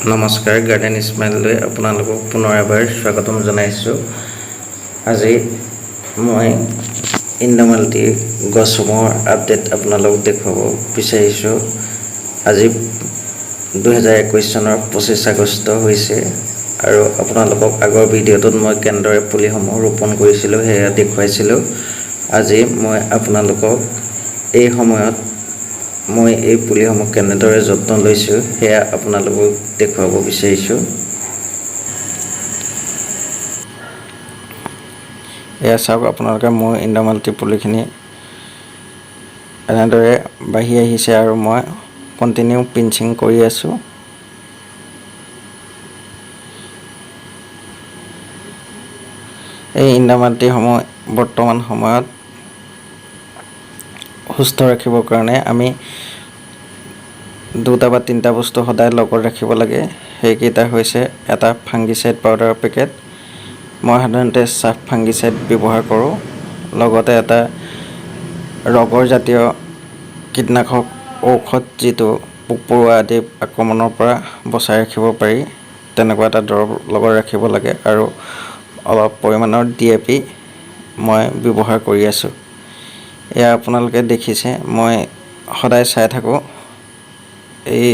নমস্কাৰ, গাৰ্ডেন ইছমাইললৈ আপোনালোকক পুনৰ এবাৰ স্বাগতম জনাইছোঁ। আজি মই ইণ্ডামালটিৰ গছসমূহৰ আপডেট আপোনালোকক দেখুৱাব বিচাৰিছোঁ। আজি 2021 চনৰ 25 আগষ্ট হৈছে আৰু আপোনালোকক আগৰ ভিডিঅ'টোত মই কেনেদৰে পুলিসমূহ ৰোপণ কৰিছিলোঁ সেয়া দেখুৱাইছিলোঁ। আজি মই আপোনালোকক এই সময়ত মই এই পুলিসমূহ কেনেদৰে যত্ন লৈছোঁ সেয়া আপোনালোকক দেখুৱাব বিচাৰিছোঁ। এয়া চাওক, আপোনালোকে মোৰ ইণ্ডামালটি পুলিখিনি এনেদৰে বাঢ়ি আহিছে আৰু মই কণ্টিনিউ পিঞ্চিং কৰি আছোঁ। এই ইণ্ডামালটিসমূহ বৰ্তমান সময়ত সুস্থ ৰাখিবৰ কাৰণে আমি 2টা বা 3টা বস্তু সদায় লগত ৰাখিব লাগে। সেইকেইটা হৈছে এটা ফাংগিচাইড পাউডাৰৰ পেকেট। মই সাধাৰণতে চাফ ফাংগিচাইড ব্যৱহাৰ কৰোঁ। লগতে এটা ৰগৰ জাতীয় কীটনাশক ঔষধ, যিটো পোক পৰুৱা আদি আক্ৰমণৰ পৰা বচাই ৰাখিব পাৰি, তেনেকুৱা এটা দৰৱ লগত ৰাখিব লাগে। আৰু অলপ পৰিমাণৰ DAP মই ব্যৱহাৰ কৰি আছোঁ। এয়া আপোনালোকে দেখিছে, মই সদায় চাই থাকোঁ এই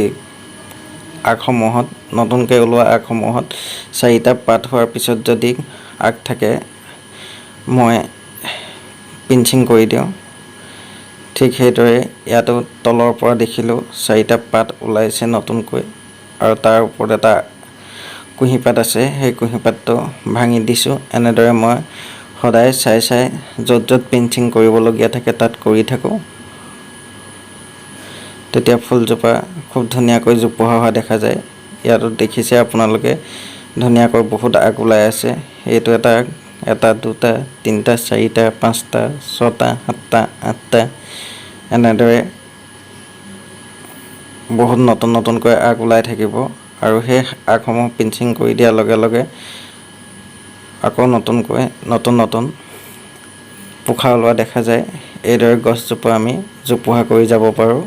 আগসমূহত, নতুনকৈ ওলোৱা আগসমূহত 4টা পাত হোৱাৰ পিছত যদি আগ থাকে মই পিঞ্চিং কৰি দিওঁ। ঠিক সেইদৰে ইয়াতো তলৰ পৰা দেখিলোঁ 4টা পাত ওলাইছে নতুনকৈ, আৰু তাৰ ওপৰত এটা কুঁহিপাত আছে, সেই কুঁহিপাতটো ভাঙি দিছোঁ। এনেদৰে মই সদায় চাই য'ত পিঞ্চিং কৰিবলগীয়া থাকে তাত কৰি থাকোঁ। তেতিয়া ফুলজোপা খুব ধুনীয়াকৈ জোপোহা হোৱা দেখা যায়। ইয়াতো দেখিছে আপোনালোকে ধুনীয়াকৈ বহুত আগ ওলাই আছে। এইটো এটা আগ, 1, 2, 3, 4, 5, 6, 7, 8টা এনেদৰে বহুত নতুনকৈ আগ ওলাই থাকিব। আৰু সেই আগসমূহ পিঞ্চিং কৰি দিয়াৰ লগে লগে আকৌ নতুন পোখা ওলোৱা দেখা যায়। এইদৰে গছজোপা আমি জোপোহা কৰি যাব পাৰোঁ।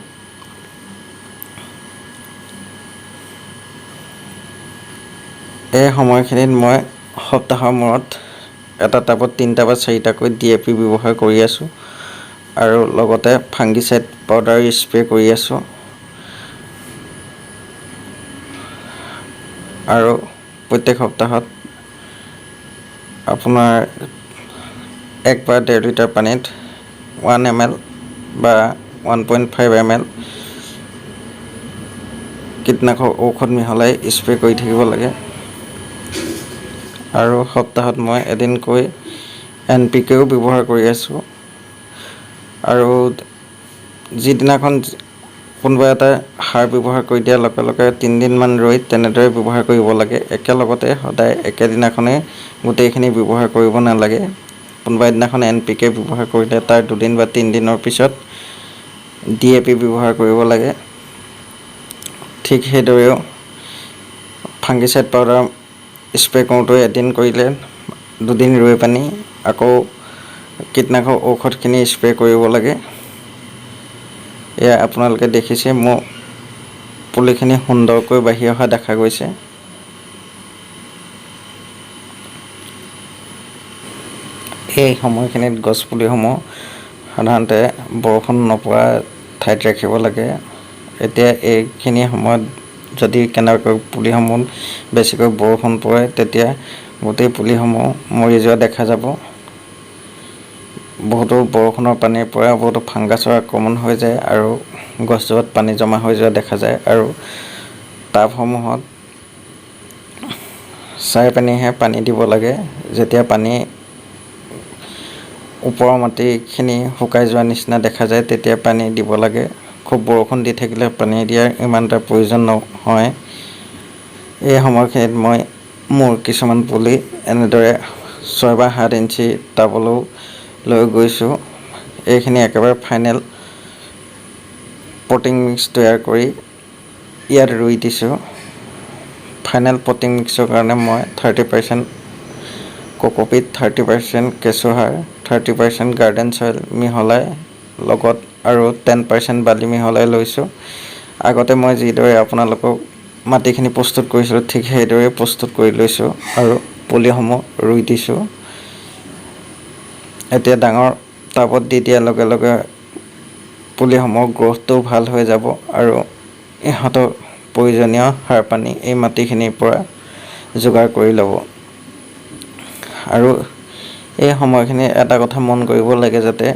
এই সময়খিনিত মই সপ্তাহৰ মূৰত এটা টাবত 3টা বা 4টাকৈ DAP ব্যৱহাৰ কৰি আছোঁ, আৰু লগতে ফাংগিচাইড পাউডাৰ স্প্ৰে কৰি আছোঁ। আৰু প্ৰত্যেক সপ্তাহত আপোনাৰ 1 বা 1.5 লিটাৰ পানীত 1 ml বা 1.5 ml কীটনাশক ঔষধ মিহলাই স্প্ৰে কৰি থাকিব লাগে। আৰু সপ্তাহত মই এদিনকৈ NPKও ব্যৱহাৰ কৰি আছোঁ। আৰু যিদিনাখন কোনোবা এটা সাৰ ব্যৱহাৰ কৰি দিয়াৰ লগে লগে 3 দিনমান ৰৈ তেনেদৰে ব্যৱহাৰ কৰিব লাগে। একেলগতে সদায় একেদিনাখনেই গোটেইখিনি ব্যৱহাৰ কৰিব নালাগে। কোনোবা এদিনাখন NPK ব্যৱহাৰ কৰিলে তাৰ 2 দিন বা 3 দিনৰ পিছত DAP ব্যৱহাৰ কৰিব লাগে। ঠিক সেইদৰেও ফাংগিচাইড পাউডাৰ স্প্ৰে কৰোঁতে এদিন কৰিলে 2 দিন ৰৈ পানি আকৌ কীটনাশক ঔষধখিনি স্প্ৰে কৰিব লাগে। এয়া আপোনালোকে দেখিছে, মোৰ পুলিখিনি সুন্দৰকৈ বাঢ়ি অহা দেখা গৈছে। এই সময়খিনিত গছপুলিসমূহ সাধাৰণতে বৰষুণ নপৰা ঠাইত ৰাখিব লাগে। এতিয়া এইখিনি সময়ত যদি কেনেবাকৈ পুলিসমূহ বেছিকৈ বৰষুণ পৰে, তেতিয়া গোটেই পুলিসমূহ মৰি যোৱা দেখা যাব। বহুতো বৰষুণৰ পানীৰ পৰা বহুতো ফাংগাছৰ আক্ৰমণ হৈ যায় আৰু গছজোপাত পানী জমা হৈ যোৱা দেখা যায়। আৰু টাবসমূহত চাই পানীহে পানী দিব লাগে। যেতিয়া পানী ওপৰৰ মাটিখিনি শুকাই যোৱা নিচিনা দেখা যায় তেতিয়া পানী দিব লাগে। খুব বৰষুণ দি থাকিলে পানী দিয়াৰ ইমান এটা প্ৰয়োজন নহয়। এই সময়খিনিত মই মোৰ কিছুমান পুলি এনেদৰে 6 বা 7 ইঞ্চি টাবলৈও লৈ গৈছোঁ। এইখিনি একেবাৰে ফাইনেল পটিং মিক্স তৈয়াৰ কৰি ইয়াত ৰুই দিছোঁ। ফাইনেল পটিং মিক্সৰ কাৰণে মই 30% কোকোপিট, 30% কেঁচুসাৰ, 30% গাৰ্ডেন চইল মিহলাই লগত আৰু 10% বালি মিহলাই লৈছোঁ। আগতে মই যিদৰে আপোনালোকক মাটিখিনি প্ৰস্তুত কৰিছিলোঁ ঠিক সেইদৰে প্ৰস্তুত কৰি লৈছোঁ আৰু পুলিসমূহ ৰুই দিছোঁ। এতিয়া ডাঙৰ টাবত দি দিয়াৰ লগে লগে পুলিসমূহৰ গ্ৰ'থটোও ভাল হৈ যাব আৰু ইহঁতক প্ৰয়োজনীয় সাৰ পানী এই মাটিখিনিৰ পৰা যোগাৰ কৰি ল'ব। আৰু এই সময়খিনি এটা কথা মন কৰিব লাগে যাতে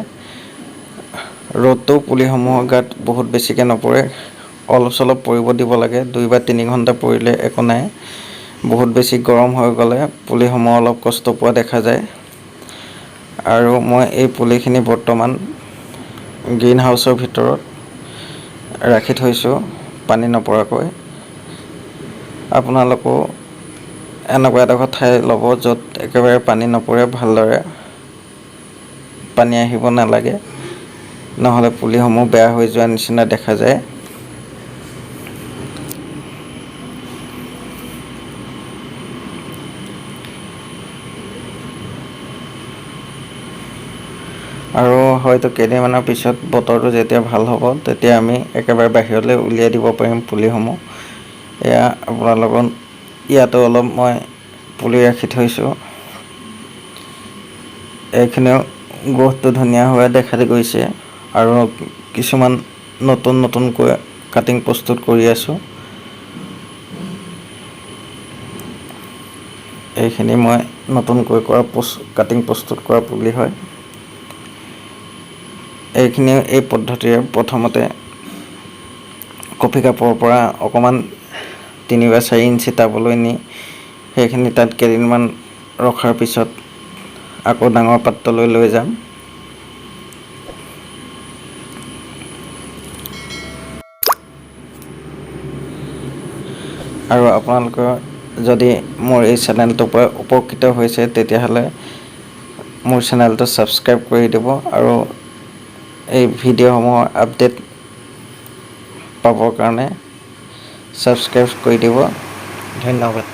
ৰ'দটো পুলিসমূহৰ গাত বহুত বেছিকৈ নপৰে, অলপ চলপ পৰিব দিব লাগে। 2 বা 3 ঘণ্টা পৰিলে একো নাই। বহুত বেছি গৰম হৈ গ'লে পুলিসমূহ অলপ কষ্ট পোৱা দেখা যায়। আৰু মই এই পুলিখিনি বৰ্তমান গ্ৰীণ হাউচৰ ভিতৰত ৰাখি থৈছোঁ পানী নপৰাকৈ। আপোনালোকেও এনেকুৱা এডোখৰ ঠাই ল'ব য'ত একেবাৰে পানী নপৰে, ভালদৰে পানী আহিব নালাগে, নহ'লে পুলিসমূহ বেয়া হৈ যোৱাৰ নিচিনা দেখা যায়। আৰু হয়তো কেইদিনমানৰ পিছত বতৰটো যেতিয়া ভাল হ'ব তেতিয়া আমি একেবাৰে বাহিৰলৈ উলিয়াই দিব পাৰিম পুলিসমূহ। এয়া আপোনালোকৰ ইয়াতো অলপ মই পুলি ৰাখি থৈছোঁ। এইখিনিও গ্ৰ'থটো ধুনীয়া হোৱা দেখা গৈছে আৰু কিছুমান নতুনকৈ কাটিং প্ৰস্তুত কৰি আছোঁ। এইখিনি মই নতুনকৈ কৰা কাটিং প্ৰস্তুত কৰা পুলি হয়। এইখিনি এই পদ্ধতিৰে প্ৰথমতে কফি কাপৰ পৰা অকণমান 3 বা 4 ইঞ্চি টাবলৈ নি সেইখিনি তাত কেইদিনমান ৰখাৰ পিছত আকৌ ডাঙৰ পাত্ৰলৈ লৈ যাম। আৰু আপোনালোকৰ যদি মোৰ এই চেনেলটোৰ পৰা উপকৃত হৈছে তেতিয়াহ'লে মোৰ চেনেলটো ছাবস্ক্ৰাইব কৰি দিব আৰু এই ভিডিঅ'সমূহৰ আপডেট পাবৰ কাৰণে ছাবস্ক্ৰাইব কৰি দিব। ধন্যবাদ।